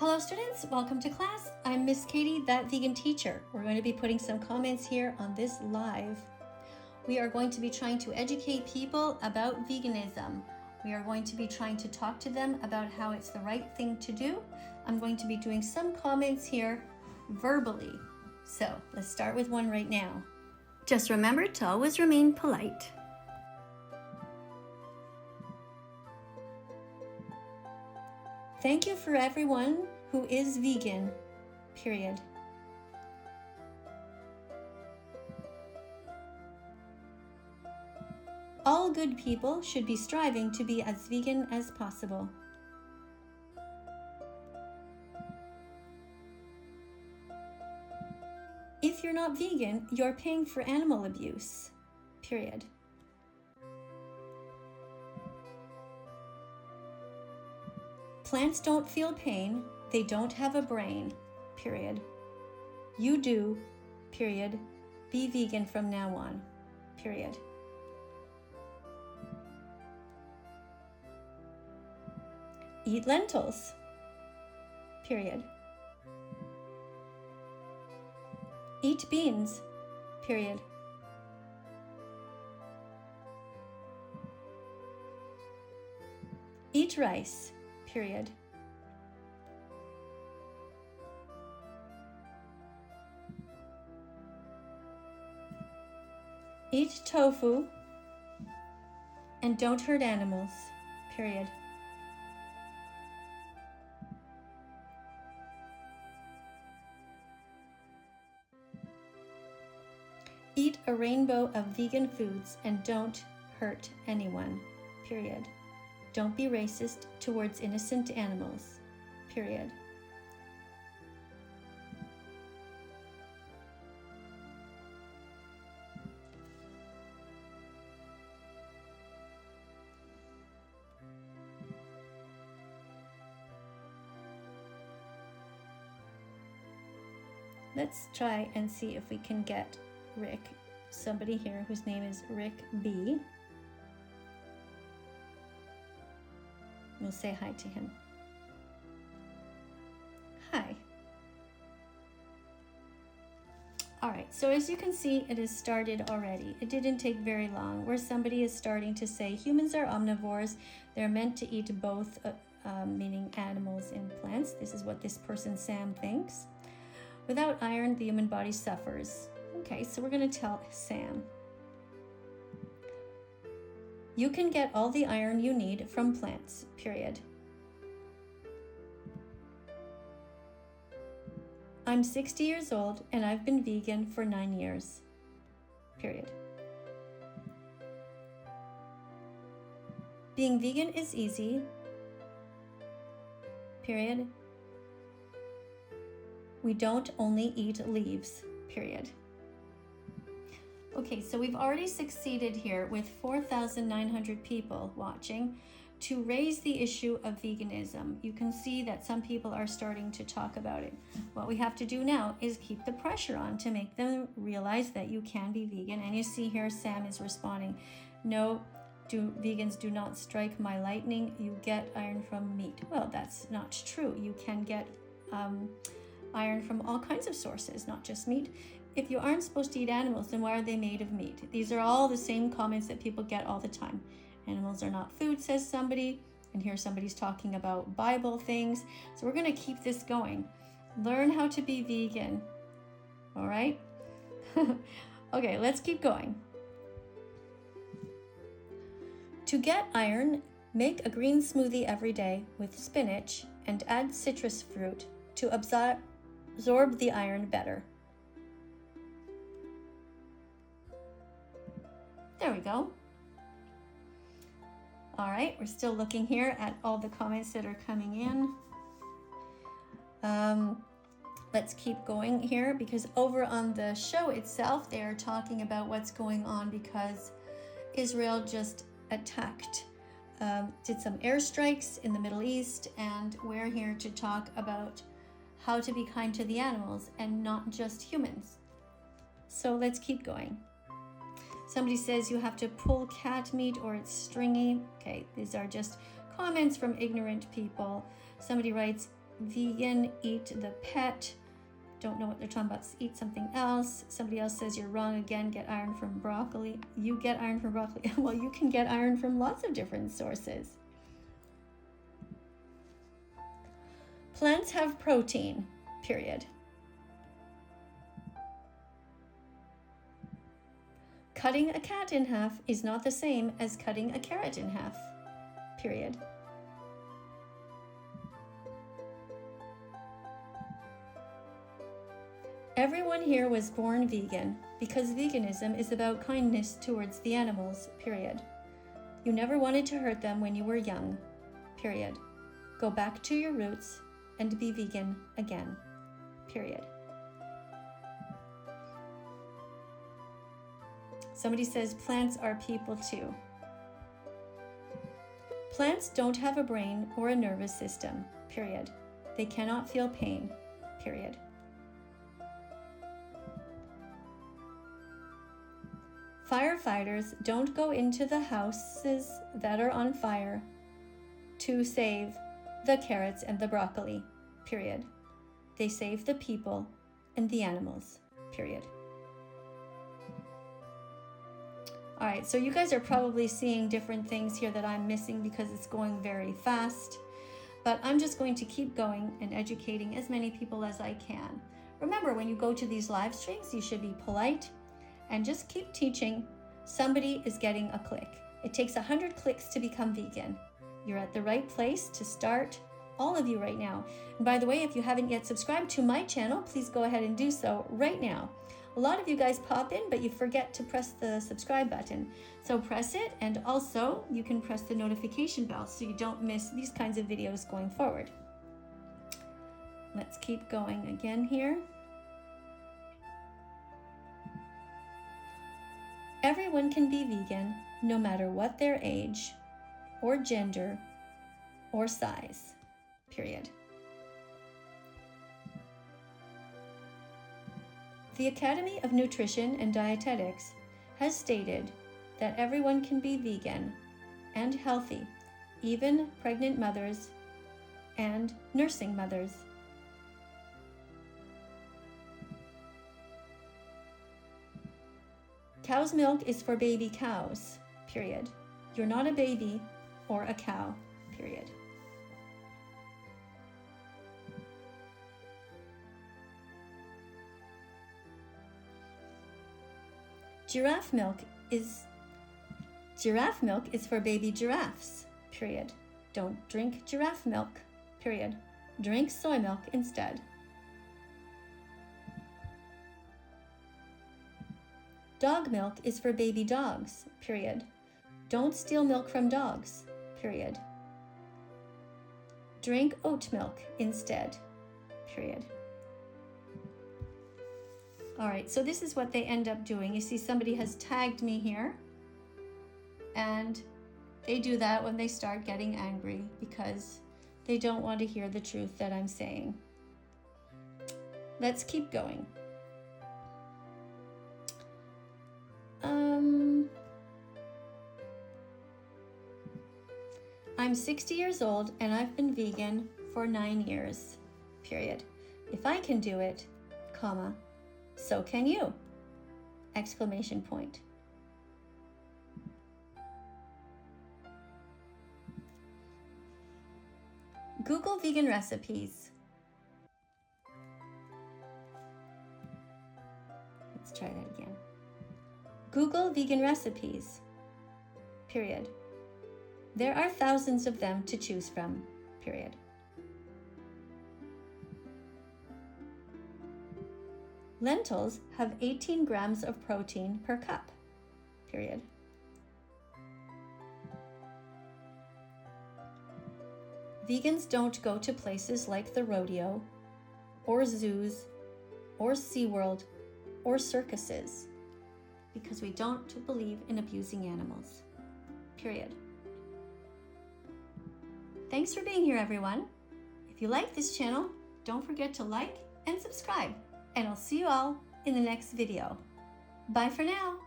Hello students, welcome to class. I'm Miss Katie, that vegan teacher. We're going to be putting some comments here on this live. We are going to be trying to educate people about veganism. We are going to be trying to talk to them about how it's the right thing to do. I'm going to be doing some comments here verbally. So let's start with one right now. Just remember to always remain polite. Thank you for everyone who is vegan, period. All good people should be striving to be as vegan as possible. If you're not vegan, you're paying for animal abuse, period. Plants don't feel pain, they don't have a brain, period. You do, period. Be vegan from now on, period. Eat lentils, period. Eat beans, period. Eat rice, period. Eat tofu and don't hurt animals, period. Eat a rainbow of vegan foods and don't hurt anyone, period. Don't be racist towards innocent animals, period. Let's try and see if we can get Rick, somebody here whose name is Rick B. We'll say hi to him. Hi. All right, so as you can see, it has started already. It didn't take very long, where somebody is starting to say humans are omnivores. They're meant to eat both, meaning animals and plants. This is what this person, Sam, thinks. Without iron, the human body suffers. Okay, so we're going to tell Sam. You can get all the iron you need from plants, period. I'm 60 years old and I've been vegan for 9 years, period. Being vegan is easy, period. We don't only eat leaves, period. Okay, so we've already succeeded here with 4,900 people watching to raise the issue of veganism. You can see that some people are starting to talk about it. What we have to do now is keep the pressure on to make them realize that you can be vegan. And you see here, Sam is responding, no, vegans do not strike my lightning. You get iron from meat. Well, that's not true. You can get iron from all kinds of sources, not just meat. If you aren't supposed to eat animals, then why are they made of meat? These are all the same comments that people get all the time. Animals are not food, says somebody. And here somebody's talking about Bible things. So we're going to keep this going. Learn how to be vegan. All right? Okay, let's keep going. To get iron, make a green smoothie every day with spinach and add citrus fruit to absorb the iron better. There we go. All right, we're still looking here at all the comments that are coming in. Let's keep going here because over on the show itself, they are talking about what's going on because Israel just attacked, did some airstrikes in the Middle East, and we're here to talk about how to be kind to the animals and not just humans. So let's keep going. Somebody says you have to pull cat meat or it's stringy. Okay, these are just comments from ignorant people. Somebody writes, vegan, eat the pet. Don't know what they're talking about. Eat something else. Somebody else says you're wrong again. Get iron from broccoli. You get iron from broccoli. Well, you can get iron from lots of different sources. Plants have protein, period. Cutting a cat in half is not the same as cutting a carrot in half, period. Everyone here was born vegan because veganism is about kindness towards the animals, period. You never wanted to hurt them when you were young, period. Go back to your roots and be vegan again, period. Somebody says plants are people too. Plants don't have a brain or a nervous system, period. They cannot feel pain, period. Firefighters don't go into the houses that are on fire to save the carrots and the broccoli, period. They save the people and the animals, period. All right, so you guys are probably seeing different things here that I'm missing because it's going very fast, but I'm just going to keep going and educating as many people as I can. Remember, when you go to these live streams, you should be polite and just keep teaching. Somebody is getting a click. It takes 100 clicks to become vegan. You're at the right place to start, all of you right now. And by the way, if you haven't yet subscribed to my channel, please go ahead and do so right now. A lot of you guys pop in, but you forget to press the subscribe button. So press it, and also you can press the notification bell so you don't miss these kinds of videos going forward. Let's keep going again here. Everyone can be vegan, no matter what their age, or gender, or size, period. The Academy of Nutrition and Dietetics has stated that everyone can be vegan and healthy, even pregnant mothers and nursing mothers. Cow's milk is for baby cows, period. You're not a baby or a cow, period. Giraffe milk is for baby giraffes, period. Don't drink giraffe milk, period. Drink soy milk instead. Dog milk is for baby dogs, period. Don't steal milk from dogs, period. Drink oat milk instead, period. All right, so this is what they end up doing. You see somebody has tagged me here, and they do that when they start getting angry because they don't want to hear the truth that I'm saying. Let's keep going. I'm 60 years old and I've been vegan for 9 years, period. If I can do it, comma, so can you, exclamation point. Google vegan recipes. Let's try that again. Google vegan recipes, period. There are thousands of them to choose from, period. Lentils have 18 grams of protein per cup, period. Vegans don't go to places like the rodeo, or zoos, or SeaWorld, or circuses, because we don't believe in abusing animals, period. Thanks for being here, everyone. If you like this channel, don't forget to like and subscribe, and I'll see you all in the next video. Bye for now.